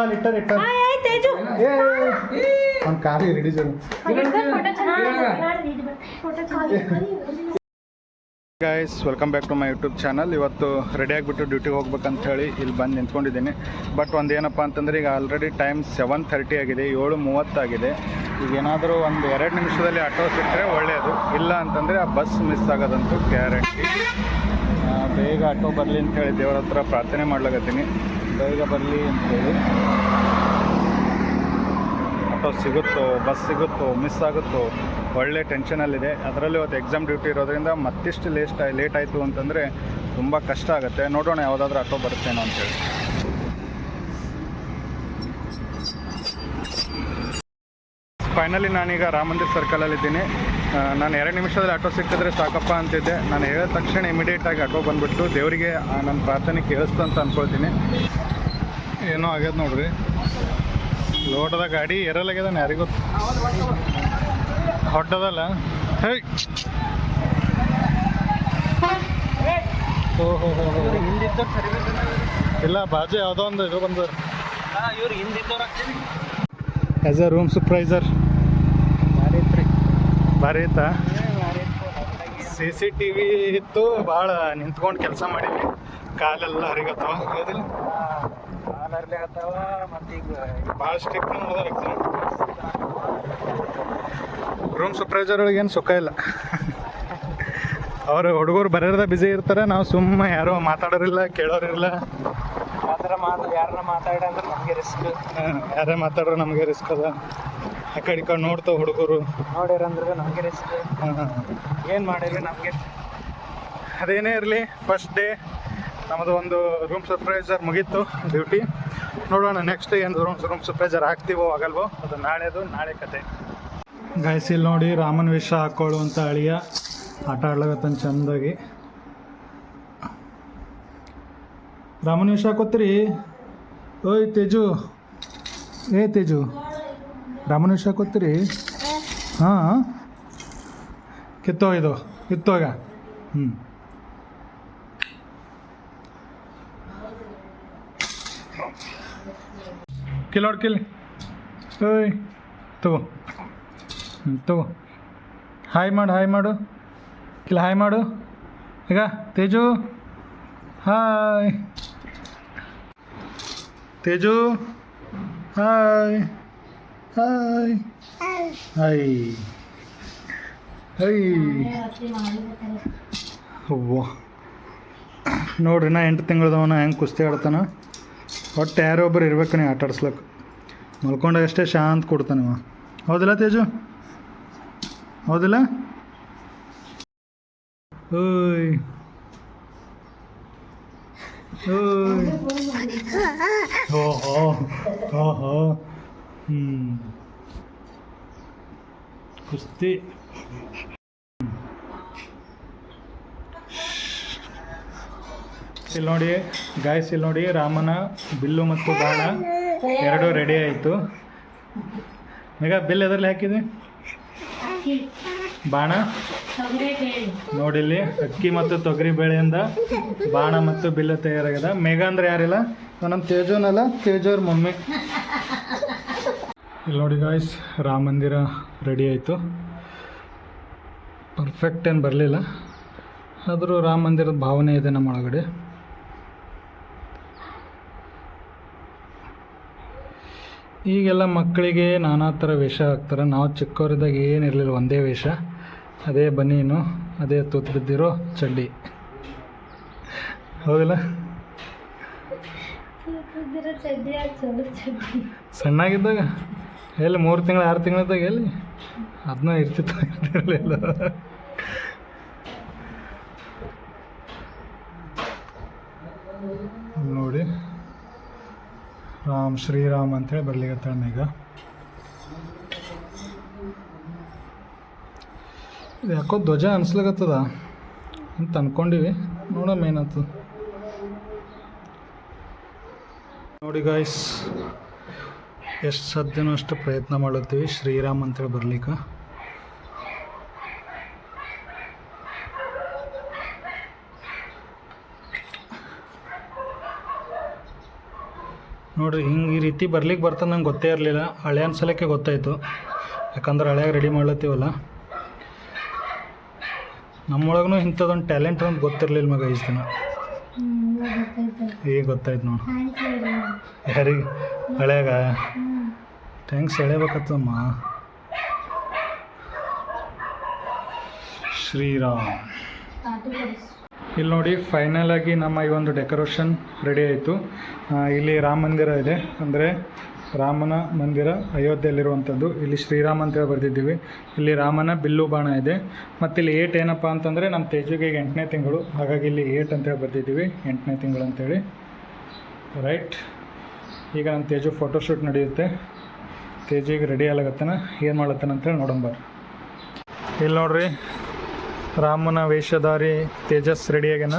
ಒಂದು ಕಾರಿ ready guys, welcome back to my YouTube channel. ಇವತ್ತು ರೆಡಿ ಆಗಿಬಿಟ್ಟು ಡ್ಯೂಟಿಗೆ ಹೋಗ್ಬೇಕಂತ ಹೇಳಿ ಇಲ್ಲಿ ಬಂದು ನಿಂತ್ಕೊಂಡಿದ್ದೀನಿ. ಬಟ್ ಒಂದು ಏನಪ್ಪ ಅಂತಂದರೆ ಈಗ ಆಲ್ರೆಡಿ ಟೈಮ್ 7:30 ಆಗಿದೆ, 7:30 ಆಗಿದೆ. ಈಗ ಏನಾದರೂ ಒಂದು 2 ನಿಮಿಷದಲ್ಲಿ ಆಟೋ ಸಿಕ್ಕರೆ ಒಳ್ಳೆಯದು, ಇಲ್ಲ ಅಂತಂದರೆ ಆ ಬಸ್ ಮಿಸ್ ಆಗೋದಂತೂ ಗ್ಯಾರಂಟಿ. ಬೇಗ ಆಟೋ ಬರಲಿ ಅಂತೇಳಿ ದೇವರ ಹತ್ರ ಪ್ರಾರ್ಥನೆ ಮಾಡ್ಲಾಗತ್ತೀನಿ, ಬೇಗ ಬರಲಿ ಅಂತೇಳಿ. ಆಟೋ ಸಿಗುತ್ತೋ, ಬಸ್ ಸಿಗುತ್ತೋ, ಮಿಸ್ ಆಗುತ್ತೋ, ಒಳ್ಳೆ ಟೆನ್ಷನಲ್ಲಿದೆ. ಅದರಲ್ಲಿ ಇವತ್ತು ಎಕ್ಸಾಮ್ ಡ್ಯೂಟಿ ಇರೋದ್ರಿಂದ ಮತ್ತಿಷ್ಟು ಲೇಟ್ ಆಯಿತು ಅಂತಂದರೆ ತುಂಬ ಕಷ್ಟ ಆಗುತ್ತೆ. ನೋಡೋಣ ಯಾವುದಾದ್ರೂ ಆಟೋ ಬರುತ್ತೇನೋ ಅಂತೇಳಿ. ಫೈನಲಿ ನಾನೀಗ ರಾಮ ಮಂದಿರ ಸರ್ಕಲಲ್ಲಿದ್ದೀನಿ. ನಾನು 2 ನಿಮಿಷದಲ್ಲಿ ಆಟೋ ಸಿಕ್ಕಿದ್ರೆ ಸಾಕಪ್ಪ ಅಂತಿದ್ದೆ. ನಾನು ಹೇಳಿದ ತಕ್ಷಣ ಇಮಿಡಿಯೇಟಾಗಿ ಆಟೋ ಬಂದುಬಿಟ್ಟು ದೇವರಿಗೆ ನನ್ನ ಪ್ರಾರ್ಥನೆ ಕೇಳಿಸ್ತು ಅಂತ ಅಂದ್ಕೊಳ್ತೀನಿ. ಏನೋ ಆಗ್ಯದ ನೋಡ್ರಿ, ಲೋಟದ ಗಾಡಿ ಎರಲಾಗ್ಯದಾನೆ, ಯಾರಿಗೂ ಹೊಟ್ಟದಲ್ಲ. ಹೇ ಓಹೋ ಇಲ್ಲ, ಬಾಜು ಯಾವುದೋ ಒಂದು ಇದು ಬಂದ ಆ್ಯಸ್ ಅ ರೂಮ್ ಸೂಪರ್ವೈಸರ್ ಭಾರಿ ಇತ್ತಾ. CCTV ಇತ್ತು, ಭಾಳ ನಿಂತ್ಕೊಂಡು ಕೆಲಸ ಮಾಡೀವಿ, ಕಾಲೆಲ್ಲ ಹರಿಗತ್ತವ. ಹೌದಿಲ್ಲ, ಭಾಳ ಸ್ಟ್ರಿಕ್ಟ್ ನೋಡಿದಾರೆ ಎಕ್ಸಾಮ್. ರೂಮ್ ಸೂಪರ್ವೈಸರ್ ಒಳಗೆ ಏನು ಸುಖ ಇಲ್ಲ. ಅವರು ಹುಡುಗರು ಬರೋದ ಬ್ಯುಸಿ ಇರ್ತಾರೆ, ನಾವು ಸುಮ್ಮ ಯಾರೋ ಮಾತಾಡೋರಿಲ್ಲ, ಕೇಳೋರಿಲ್ಲ. ಯಾರನ್ನ ಮಾತಾಡ್ರೆ ನಮಗೆ ರಿಸ್ಕ್, ಯಾರೇ ಮಾತಾಡ್ರೆ ನಮಗೆ ರಿಸ್ಕ್ ಅದ. ಆ ಕಡೆ ಈ ಕಡೆ ನೋಡ್ತಾವೆ ಹುಡುಗರು, ನೋಡಿರಂದ್ರೆ ನಮಗೆ ರಿಸ್ಕ್. ಏನು ಮಾಡಿರಿ ನಮಗೆ. ಅದೇನೇ ಇರಲಿ, ಫಸ್ಟ್ ಡೇ ನಮ್ಮದು ಒಂದು ರೂಮ್ ಸೂಪರ್ವೈಸರ್ ಮುಗೀತು ಡ್ಯೂಟಿ. ನೋಡೋಣ ನೆಕ್ಸ್ಟ್ ಏನು ರೂಮ್ ಸೂಪರ್ವೈಸರ್ ಆಗ್ತೀವೋ ಆಗಲ್ವೋ, ಅದು ನಾಳೆ ಕತೆ. ಗೈಸ್, ಇಲ್ಲಿ ನೋಡಿ ರಾಮನ ವೇಷ ಹಾಕೊಳ್ಳುವಂಥ ಅಳಿಯ ಆಟ ಆಡ್ಲಾಗತ್ತಾನ ಚೆಂದಾಗಿ. ರಾಮನ ವೇಷ ಹಾಕೋತ್ರಿ. ಓಯ್ ತೇಜು, ತೇಜು, ರಾಮನ ವೇಷ ಹಾಕೋತ್ರಿ. ಹಾಂ, ಕಿತ್ತೋಗ. ಕಿಲ್ ಓಯ್ ತಗೋ ಹಾಯ್ ಮಾಡು ಕಿಲ್, ಹಾಯ್ ಮಾಡು ಈಗ. Teju hi, Teju hi hi hi high. ಅವ್ವ ನೋಡ್ರಿ, ನಾ 8 ತಿಂಗಳದವನ ಹೆಂಗೆ ಕುಸ್ತಿ ಆಡ್ತಾನ. ಒಟ್ಟು ಯಾರೋ ಒಬ್ಬರು ಇರ್ಬೇಕು ನೀವು ಆಟ ಆಡ್ಸ್ಲಕ್ಕೆ. ಮಲ್ಕೊಂಡಾಗಷ್ಟೇ ಶಾಂತ ಕೊಡ್ತಾನವ. ಹೌದಿಲ್ಲ ತೇಜು, ಹೌದಿಲ್ಲ? ಓಯ್ ಓಹೋ ಕುಸ್ತಿ. ಇಲ್ಲಿ ನೋಡಿ ಗಾಯ್ಸ್, ಇಲ್ಲಿ ನೋಡಿ ರಾಮನ ಬಿಲ್ಲು ಮತ್ತು ಬಾಣ ಎರಡೂ ರೆಡಿ ಆಯಿತು. ಈಗ ಬಿಲ್ ಎದರಲ್ಲಿ ಹಾಕಿದೆ, ಬಾಣ ನೋಡಿಲ್ಲಿ ಅಕ್ಕಿ ಮತ್ತು ತೊಗರಿ ಬೇಳೆಯಿಂದ ಬಾಣ ಮತ್ತು ಬಿಲ್ಲು ತಯಾರಾಗಿದೆ. ಮೇಘ ಅಂದ್ರೆ ಯಾರಿಲ್ಲ, ನಮ್ಮ ತೇಜುನಲ್ಲ, ತೇಜೋರ್ ಮಮ್ಮಿ. ಇಲ್ಲಿ ನೋಡಿ ಗಾಯ್ಸ್, ರಾಮ ಮಂದಿರ ರೆಡಿ ಆಯಿತು. ಪರ್ಫೆಕ್ಟ್ ಏನು ಬರಲಿಲ್ಲ, ಆದರೂ ರಾಮ ಮಂದಿರದ ಭಾವನೆ ಇದೆ ನಮ್ಮ ಒಳಗಡೆ. ಈಗೆಲ್ಲ ಮಕ್ಕಳಿಗೆ ನಾನಾ ಥರ ವೇಷ ಹಾಕ್ತಾರೆ. ನಾವು ಚಿಕ್ಕವರಿದ್ದಾಗ ಏನಿರಲಿಲ್ಲ, ಒಂದೇ ವೇಷ, ಅದೇ ಬನೀನು, ಅದೇ ತೂತು ಬಿದ್ದಿರೋ ಚಡ್ಡಿ. ಹೌದಿಲ್ಲ? ಸಣ್ಣಾಗಿದ್ದಾಗ ಎಲ್ಲಿ 3 ತಿಂಗಳು 6 ತಿಂಗಳಿದ್ದಾಗ ಎಲ್ಲಿ ಅದನ್ನ ಇರ್ತಿರಲಿಲ್ಲ. ನೋಡಿ ಶ್ರೀರಾಮ್ ಅಂತೇಳಿ ಬರ್ಲಿಕ್ಕೆ ಈಗ. ಇದು ಯಾಕೋ ಧ್ವಜ ಅನ್ಸ್ಲಾಗತ್ತದ ಅಂತ ಅಂದ್ಕೊಂಡಿವಿ, ನೋಡಮ್ಮ ಏನಾಯ್ತು. ನೋಡಿ ಗಾಯ್ಸ್, ಎಷ್ಟು ಸಾಧ್ಯನೋ ಅಷ್ಟು ಪ್ರಯತ್ನ ಮಾಡುತ್ತೀವಿ ಶ್ರೀರಾಮ್ ಅಂತೇಳಿ ಬರ್ಲಿಕ್ಕೆ. ನೋಡಿರಿ ಹಿಂಗೆ ಈ ರೀತಿ ಬರ್ಲಿಕ್ಕೆ ಬರ್ತದೆ ನಂಗೆ ಗೊತ್ತೇ ಇರಲಿಲ್ಲ. ಹಳೆ ಸಲಕ್ಕೆ ಗೊತ್ತಾಯಿತು, ಯಾಕಂದ್ರೆ ಹಳೆಯಾಗ ರೆಡಿ ಮಾಡ್ಲತ್ತೀವಲ್ಲ. ನಮ್ಮೊಳಗೂ ಇಂಥದ್ದೊಂದು ಟ್ಯಾಲೆಂಟ್ ಅಂತ ಗೊತ್ತಿರಲಿಲ್ಲ ಮಗ ಇಷ್ಟು ದಿನ. ಈಗ ಗೊತ್ತಾಯ್ತು ನೋಡಿ. ಯಾರಿಗೆ? ಹಳೆಯಾಗ ಥ್ಯಾಂಕ್ಸ್ ಎಳೆಬೇಕತ್ತಮ್ಮ. ಶ್ರೀರಾಮ್. ಇಲ್ಲಿ ನೋಡಿ ಫೈನಲ್ ಆಗಿ ನಮ್ಮ ಈ ಒಂದು ಡೆಕೋರೇಷನ್ ರೆಡಿ ಆಯಿತು. ಇಲ್ಲಿ ರಾಮ ಮಂದಿರ ಇದೆ, ಅಂದರೆ ರಾಮನ ಮಂದಿರ ಅಯೋಧ್ಯೆಯಲ್ಲಿರುವಂಥದ್ದು. ಇಲ್ಲಿ ಶ್ರೀರಾಮ್ ಅಂತೇಳಿ ಬರೆದಿದ್ದೀವಿ. ಇಲ್ಲಿ ರಾಮನ ಬಿಲ್ಲು ಬಾಣ ಇದೆ. ಮತ್ತು ಇಲ್ಲಿ 8 ಏನಪ್ಪ ಅಂತಂದರೆ ನಮ್ಮ ತೇಜುಗೆ ಈಗ 8ನೇ ತಿಂಗಳು, ಹಾಗಾಗಿ ಇಲ್ಲಿ 8 ಅಂತೇಳಿ ಬರೆದಿದ್ದೀವಿ, 8ನೇ ತಿಂಗಳು ಅಂತೇಳಿ. ರೈಟ್, ಈಗ ನಮ್ಮ ತೇಜು ಫೋಟೋಶೂಟ್ ನಡೆಯುತ್ತೆ. ತೇಜಿಗೆ ರೆಡಿ ಆಗತ್ತನ, ಏನು ಮಾಡತ್ತಾನ ಅಂತೇಳಿ ನೋಡಂಬಾರ. ಇಲ್ಲಿ ನೋಡ್ರಿ ರಾಮನ ವೇಷಧಾರಿ ತೇಜಸ್ ರೆಡಿ ಆಗ್ಯಾನ.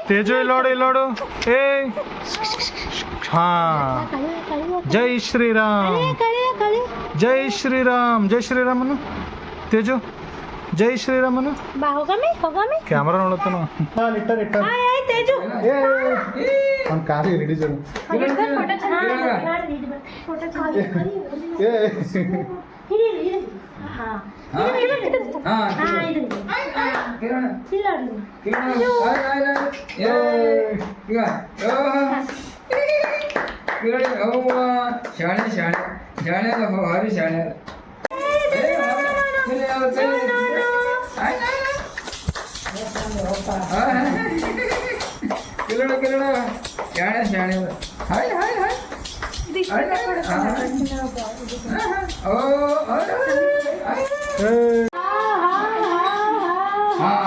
ತೇಜು ಇಲ್ಲಿ ನೋಡು. ಏ ಹಾ, ಜೈ ಶ್ರೀರಾಮ್, ಜೈ ಶ್ರೀರಾಮ್, ಜೈ ಶ್ರೀರಾಮನು. ತೇಜು ಜೈ ಶ್ರೀರಾಮನು. ಕ್ಯಾಮ್ರಾ ನೋಡತ್ತಾನ. ಒಂದು ಕಾಲಿ ರೆಡಿ ಜನ. ಶಾಣೆ ಶಾಣೆ ಶಾಣೆ ಭಾರಿ ಶಾಣೆ. ಕಿರಣ ಕಿರಣ ಶಾಣೆ ಶಾಣೆ. Hi hi hi.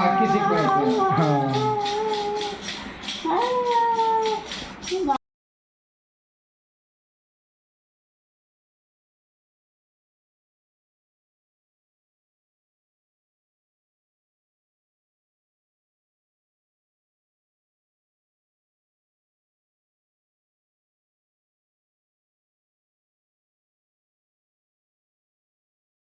ಅಕ್ಕಿ ಸಿಕ್ಕು.